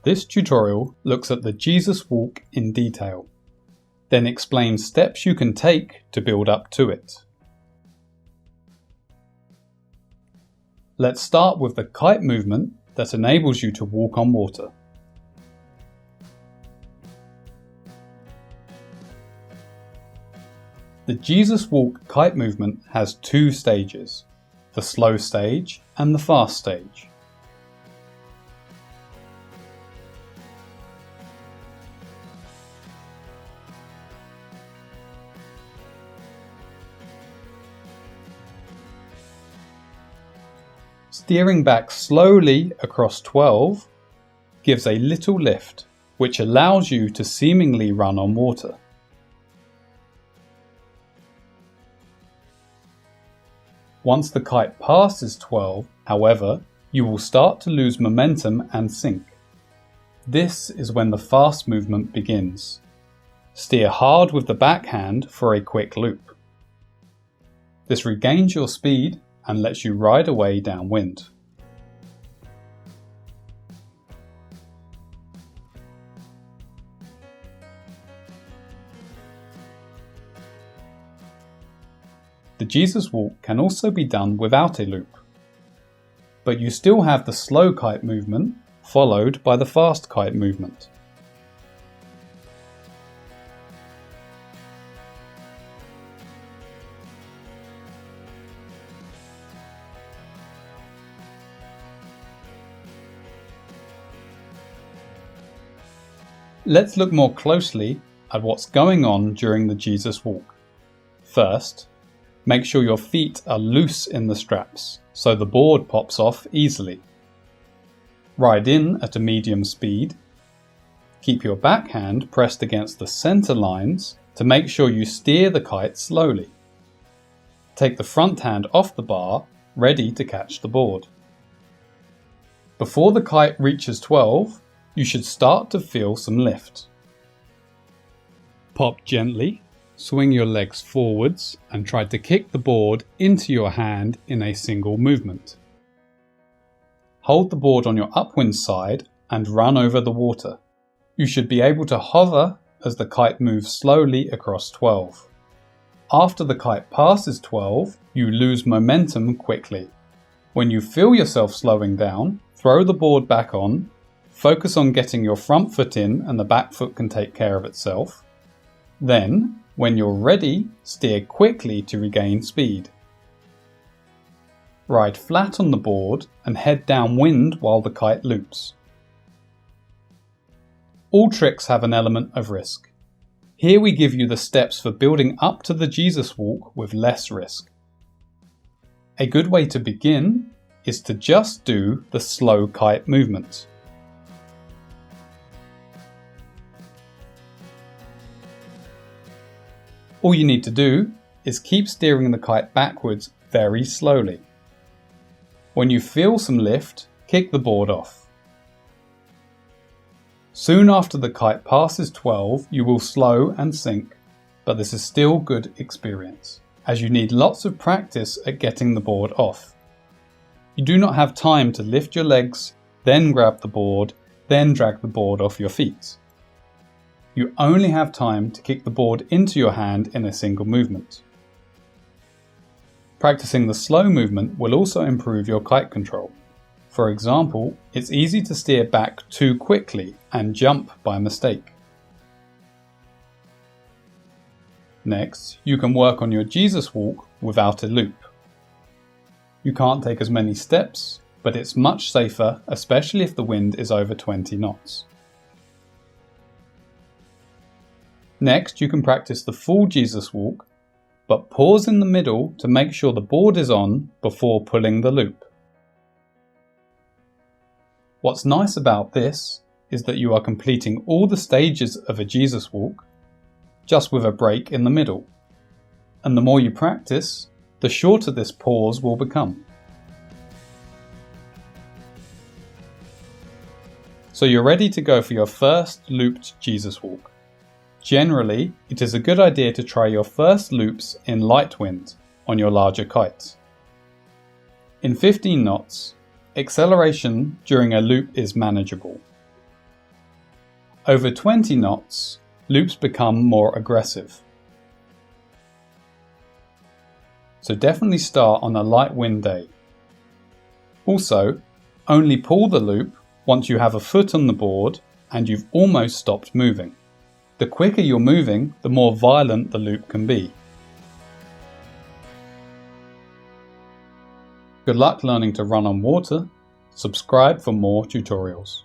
This tutorial looks at the Jesus Walk in detail, then explains steps you can take to build up to it. Let's start with the kite movement that enables you to walk on water. The Jesus Walk kite movement has two stages, the slow stage and the fast stage. Steering back slowly across 12 gives a little lift, which allows you to seemingly run on water. Once the kite passes 12, however, you will start to lose momentum and sink. This is when the fast movement begins. Steer hard with the backhand for a quick loop. This regains your speed and lets you ride away downwind. The Jesus Walk can also be done without a loop, but you still have the slow kite movement followed by the fast kite movement. Let's look more closely at what's going on during the Jesus Walk. First, make sure your feet are loose in the straps so the board pops off easily. Ride in at a medium speed. Keep your backhand pressed against the center lines to make sure you steer the kite slowly. Take the front hand off the bar, ready to catch the board. Before the kite reaches 12, you should start to feel some lift. Pop gently, swing your legs forwards and try to kick the board into your hand in a single movement. Hold the board on your upwind side and run over the water. You should be able to hover as the kite moves slowly across 12. After the kite passes 12, you lose momentum quickly. When you feel yourself slowing down, throw the board back on. Focus on getting your front foot in and the back foot can take care of itself. Then, when you're ready, steer quickly to regain speed. Ride flat on the board and head downwind while the kite loops. All tricks have an element of risk. Here we give you the steps for building up to the Jesus Walk with less risk. A good way to begin is to just do the slow kite movement. All you need to do is keep steering the kite backwards very slowly. When you feel some lift, kick the board off. Soon after the kite passes 12, you will slow and sink, but this is still good experience, as you need lots of practice at getting the board off. You do not have time to lift your legs, then grab the board, then drag the board off your feet. You only have time to kick the board into your hand in a single movement. Practicing the slow movement will also improve your kite control. For example, it's easy to steer back too quickly and jump by mistake. Next, you can work on your Jesus Walk without a loop. You can't take as many steps, but it's much safer, especially if the wind is over 20 knots. Next, you can practice the full Jesus Walk, but pause in the middle to make sure the board is on before pulling the loop. What's nice about this is that you are completing all the stages of a Jesus Walk, just with a break in the middle. And the more you practice, the shorter this pause will become. So you're ready to go for your first looped Jesus Walk. Generally, it is a good idea to try your first loops in light wind on your larger kites. In 15 knots, acceleration during a loop is manageable. Over 20 knots, loops become more aggressive. So definitely start on a light wind day. Also, only pull the loop once you have a foot on the board and you've almost stopped moving. The quicker you're moving, the more violent the loop can be. Good luck learning to run on water. Subscribe for more tutorials.